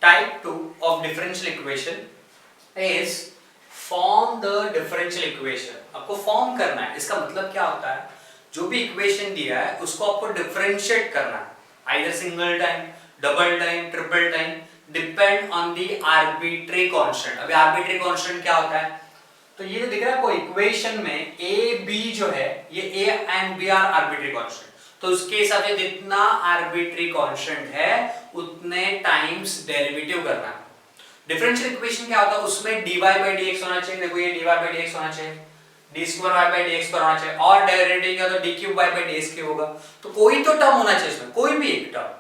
Type 2 of differential equation is form the differential equation. आपको form करना है. इसका मतलब क्या होता है, जो भी इक्वेशन दिया है उसको आपको डिफरेंशिएट करना है, either single time, double time, triple time, depend on the arbitrary constant. अभी आर्बिट्री कांस्टेंट क्या होता है, तो ये जो दिख रहा है आपको इक्वेशन में ए बी जो है, ये A and B are arbitrary constant. तो उसके हिसाब से जितना आर्बिट्री कांस्टेंट है उतने टाइम्स डेरिवेटिव करना है. डिफरेंशियल इक्वेशन क्या होता है, उसमें dy by dx होना चाहिए. देखो ये dy by dx होना चाहिए, d square y by dx पर होना चाहिए, और डेरिवेटिव क्या तो d cube y by dx के होगा. तो कोई तो टर्म होना चाहिए इसमें, कोई भी एक टर्म.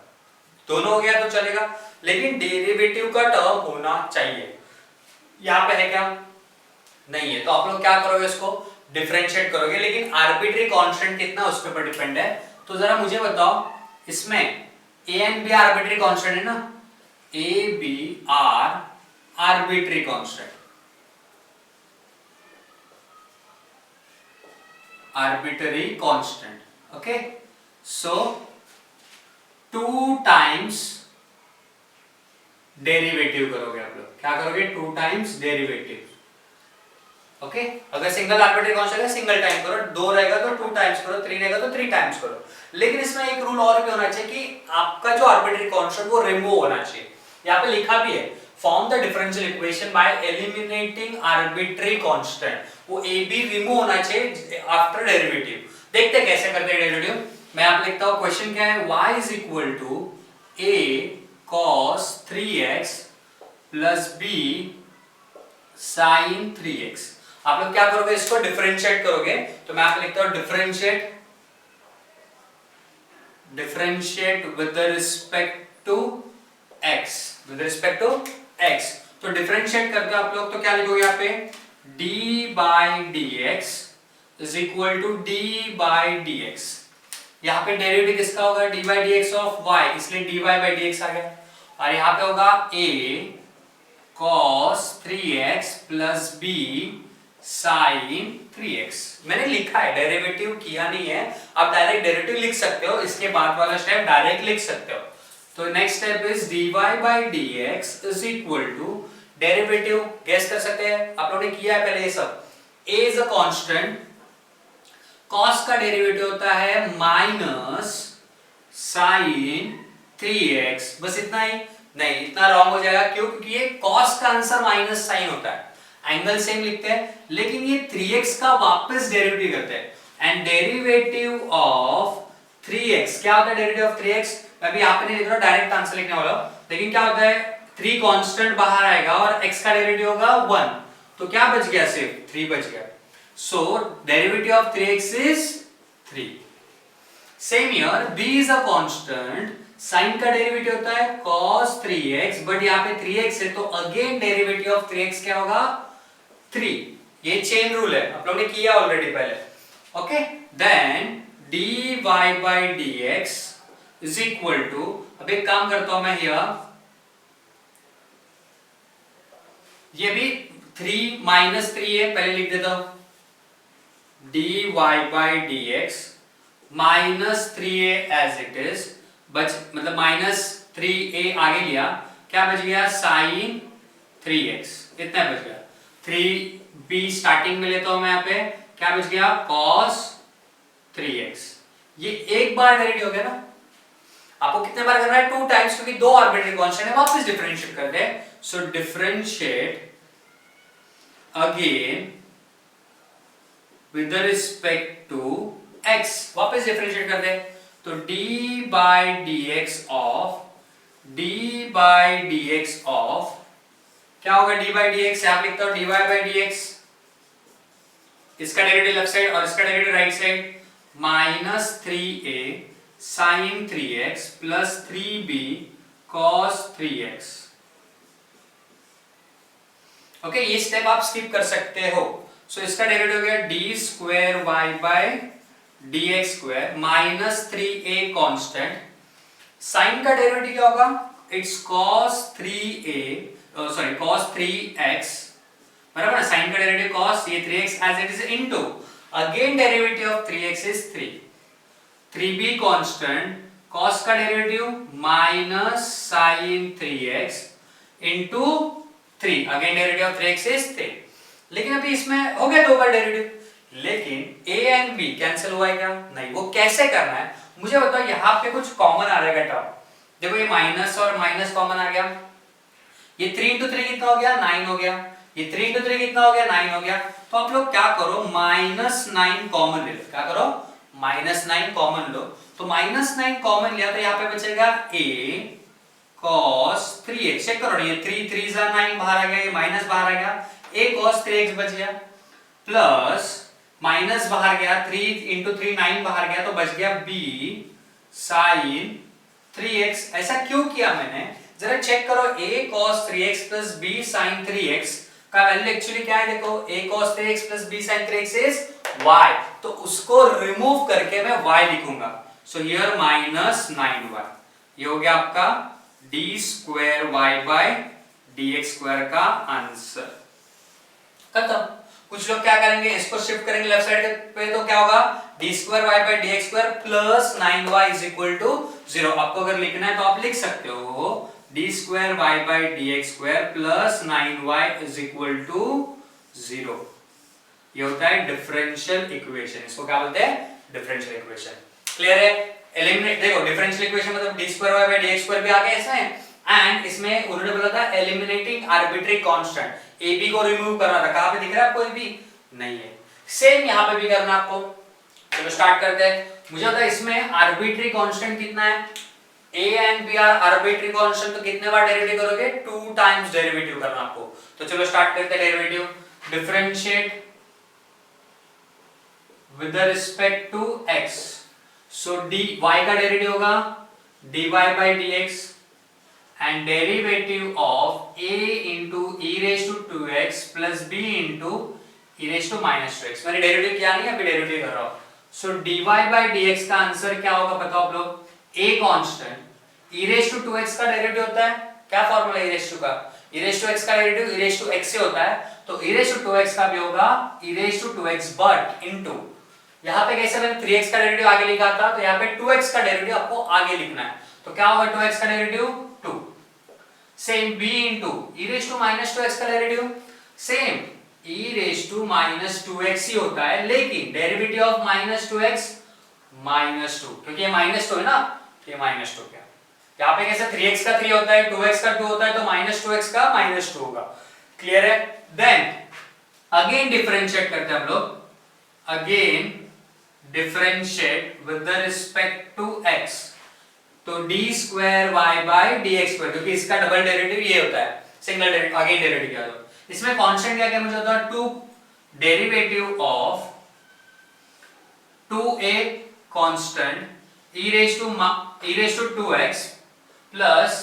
दोनों हो गया तो चलेगा, लेकिन डेरिवेटिव का टर्म होना चाहिए. यहाँ पे है क्या, नहीं है. तो आप लोग क्या करोगे, इसको डिफरेंशिएट करोगे, लेकिन आर्बिट्री कांस्टेंट कितना उस पर डिपेंड है. तो जरा मुझे बताओ, इसमें a and b arbitrary constant है ना, a b are arbitrary constant, arbitrary constant. Okay, so 2 times derivative करोगे आप लोग. क्या करोगे, 2 टाइम्स डेरिवेटिव. ओके, अगर सिंगल आर्बिट्री कांस्टेंट है सिंगल टाइम करो, 2 रहेगा तो 2 टाइम्स करो, 3 रहेगा तो 3 टाइम्स करो. लेकिन इसमें एक रूल और भी होना चाहिए कि आपका जो आर्बिट्री कांस्टेंट वो रिमूव होना चाहिए. यहाँ पे लिखा भी है, form the differential equation by eliminating arbitrary constant. वो ए बी रिमूव होना चाहिए आफ्टर डेरिवेटिव. देखते कैसे करते हैं डेरिवेटिव. मैं आप लिखता हूं, क्वेश्चन क्या है, y is equal to a cos 3x plus b sin 3x. आप लोग क्या करोगे, इसको डिफरेंशिएट करोगे. तो मैं आप लिखता हूं differentiate with respect to x, with respect to x. तो डिफरेंशिएट करके आप लोग तो क्या लिखोगे यहाँ पे, d by dx is equal to d by dx. यहाँ पे डेरिवेटिव किसका होगा, d by dx of y, इसलिए dy by dx आ गया. और यहाँ पे होगा a cos 3x plus b sin 3x. मैंने लिखा है, डेरिवेटिव किया नहीं है. आप डायरेक्ट डेरिवेटिव लिख सकते हो, इसके बाद वाला स्टेप डायरेक्ट लिख सकते हो. तो next step is dy by dx is equal to, derivative guess कर सकते हैं, आप लोगों ने किया है पहले ये सब. a is a constant, cos का डेरिवेटिव होता है माइनस sin 3x. बस इतना ही, नहीं इतना रॉन्ग हो जाएगा. क्यों, क्योंकि ये cos का आंसर माइनस साइन होता है, एंगल सेम लिखते हैं, लेकिन ये 3x का वापस डेरिवेटिव करते हैं. एंड डेरिवेटिव ऑफ 3x क्या होता है, डेरिवेटिव ऑफ 3x. मैं भी यहाँ पे नहीं लिख रहा हूं, डायरेक्ट आंसर लिखने वाला हूं. लेकिन क्या होता है, 3 कांस्टेंट बाहर आएगा और x का डेरिवेटिव होगा 1. तो क्या बच गया, सिर्फ 3 बच गया. So derivative of 3x is 3. Same here b is a constant, sine का डेरिवेटिव होता है cos 3x, बट यहाँ पे 3x है तो अगेन डेरिवेटिव ऑफ 3x क्या होगा, 3. ये चेन रूल है, आप लोगों ने किया ऑलरेडी पहले. Okay, then dy by dx is equal to, अब एक काम करता हूं मैं हियर, ये भी 3 माइनस 3 है, पहले लिख देता हूं, dy by dx minus 3a as it is, बच मतलब माइनस 3a आगे लिया, क्या बच गया, sin 3x. कितना बच गया, 3b स्टार्टिंग में लेता हूं मैं यहाँ पे, क्या बच गया, cos 3x. ये एक बार डेरिवेटिव हो गया ना. आपको कितने बार करना है, 2 टाइम्स, क्योंकि 2 आर्बिट्री कांस्टेंट है, वापस डिफरेंशिएट करते हैं. So differentiate again with respect to x, वापस डिफरेंशिएट करते हैं. तो d by dx ऑफ क्या होगा, d by dx यहाँ लिखता हूं, dy by dx, इसका डेरिवेटिव लेफ्ट साइड और इसका derivative right side, minus 3a sin 3x plus 3b cos 3x. Okay, ये स्टेप आप स्किप कर सकते हो. सो इसका डेरिवेटिव हो गया d square y by dx square minus 3a constant. Sine का डेरिवेटिव क्या होगा, it's cos 3a, sorry cos 3x, बराबर है. साइन का डेरिवेटिव cos, ये 3x as it is into, again derivative of 3x is 3. 3b constant, cos का derivative minus sin 3x into 3, again derivative of 3x is 3। लेकिन अभी इसमें हो गया 2 बार डेरिवेटिव, लेकिन a एंड b कैंसिल हुआ है क्या? नहीं। वो कैसे करना है मुझे बताओ। यहाँ पे कुछ कॉमन आ रहेगा टर्म, देखो ये माइनस और माइनस कॉमन आ गया, ये 3 इंटू 3 कितना हो गया? 9 हो गया, ये 3 इंटू 3 कितना हो गया? 9 हो गया। तो आप लोग क्या करो, -9 कॉमन ले लो। क्या करो? -9 कॉमन लो। तो -9 कॉमन लिया तो यहाँ पे बचेगा a cos 3x। चेक करो, ये 3 3 जा 9 बाहर आ गया, ये माइनस बाहर आ गया, a cos 3x बच गया, प्लस माइनस बाहर गया, 3 इंटू 3 9 बाहर गया, तो बच गया b sin 3x। ऐसा क्यों किया मैंने? जरा चेक करो, a cos 3x plus b sin 3x का वैल्यू एक्चुअली क्या है? देखो, a cos 3x plus b sin 3x is y, तो उसको रिमूव करके मैं y लिखूंगा। सो हियर -9y, ये हो गया आपका d square y by dx square का आंसर। खत्म। कुछ लोग क्या करेंगे, इसको शिफ्ट करेंगे लेफ्ट साइड पे, तो क्या होगा? d square y by dx square plus 9y is equal to 0। आपको अगर लिखना है तो आप लिख सकते हो d square y by dx square plus 9y is equal to 0। ये होता है डिफरेंशियल इक्वेशन। इसको क्या बोलते हैं? Differential equation. क्लियर है? एलिमिनेट, देखो डिफरेंशियल इक्वेशन मतलब d square y by dx square भी आ गया इसमें, एंड इसमें उन्होंने बोला था एलिमिनेटिंग आर्बिट्री कांस्टेंट, ab को रिमूव करना था। कहां पे दिख रहा है आपको ab? नहीं है। सेम यहां पे भी करना आपको। चलो स्टार्ट करते हैं। मुझे पता है इसमें आर्बिट्री कांस्टेंट कितना है, a and b are arbitrary constant, तो कितने बार डेरिवेटिव करोगे? 2 टाइम्स डेरिवेटिव करना आपको। तो चलो स्टार्ट करते हैं derivative. Differentiate with respect to x, so dy का डेरिवेटिव होगा dy by dx and derivative of a into e raised to 2x plus b into e raised to minus 2x। मैंने derivative किया नहीं, अभी derivative कर रहा हूं। सो dy by dx का आंसर क्या होगा बताओ आप लोग? a constant, e raised to 2x का डेरिवेटिव होता है, क्या फार्मूला e raised to का? e raised to x का derivative e raised to x से होता है, तो e raised to 2x का भी होगा e raised to 2x but into, यहां पे कैसे मैंने 3x का डेरिवेटिव आगे लिखा था, तो यहां पे 2x का डेरिवेटिव आपको आगे लिखना है। तो क्या होगा 2x का derivative? 2। Same b into e raised to minus 2x का derivative same e raised to minus 2x ही होता है, लेकिन डेरिवेटिव ऑफ minus 2x -2, क्योंकि ये -2 है ना, ये -2 क्या, यहाँ पे कैसे 3x का 3 होता है, 2x का 2 होता है, तो -2x का -2 होगा। क्लियर है? देन अगेन डिफरेंशिएट करते हैं हम लोग, again differentiate with the respect to x, तो d square y by dx square, क्योंकि इसका डबल डेरिवेटिव ये होता है, सिंगल डेरिवेटिव अगेन डेरिवेटिव क्या होता है इसमें? कांस्टेंट क्या क्या मुझे होता है? 2 derivative of 2a constant e raised to 2x plus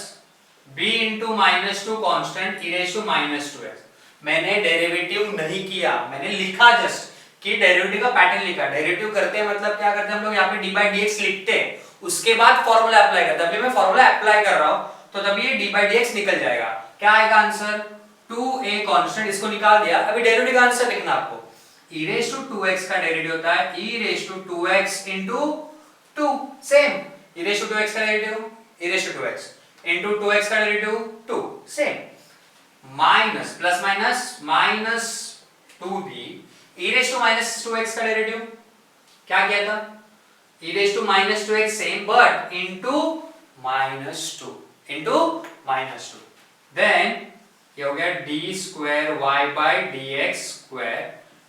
b into -2 constant e raised to -2x। मैंने डेरिवेटिव नहीं किया, मैंने लिखा जस्ट कि डेरिवेटिव का पैटर्न लिखा। डेरिवेटिव करते हैं मतलब क्या करते हैं हम लोग, यहाँ पे d by dx लिखते हैं, उसके बाद फॉर्मूला अप्लाई करते हैं। अभी मैं फॉर्मूला अप्लाई कर रहा हूं, तो तब ये d by dx निकल जाएगा। क्या आएगा आंसर? 2a कांस्टेंट, इसको निकाल दिया। अभी डेरिवेटिव का आंसर लिखना आपको। e raised to 2x का डेरिवेटिव होता है e raised to 2x into 2, same e raised to 2x का derivative e raised to 2x into 2x का derivative 2, same minus plus minus -2b e raised to -2x का derivative क्या किया था? e raised to -2x same but into -2 then ये हो गया d square y by dx square,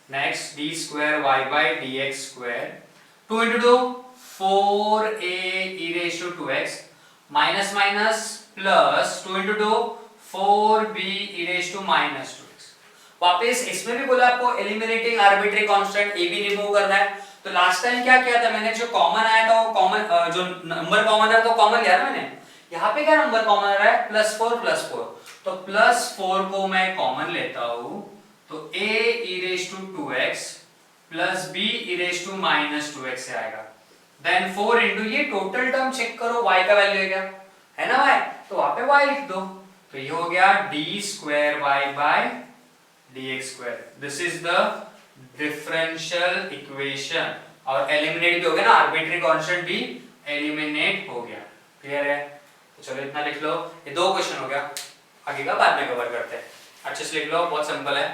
next d square y by dx square, 2 into 2 4a e raised to 2x minus minus plus 2 into 2 4b e raised to -2x। वापस इसमें भी बोला आपको eliminating arbitrary constant a भी remove करना है। तो last time क्या किया था मैंने, जो कॉमन आया था वो कॉमन, जो नंबर कॉमन है तो कॉमन लिया ना मैंने। यहाँ पे क्या नंबर कॉमन आ रहा है? +4, तो +4 को मैं कॉमन लेता हूं, तो a e raised to 2x plus b e raised to -2x से आएगा। देन 4 into ये टोटल टर्म चेक करो, y का वैल्यू है क्या, है ना y, तो वहां पे y लिख दो। तो ये हो गया d square y by dx square। This is the differential equation. और एलिमिनेट भी हो गया ना, आर्बिट्री कांस्टेंट भी एलिमिनेट हो गया। क्लियर है? तो चलो इतना लिख लो, ये 2 क्वेश्चन हो गया। आगे का बाद में कवर करते हैं। अच्छे से लिख लो, बहुत सिंपल है।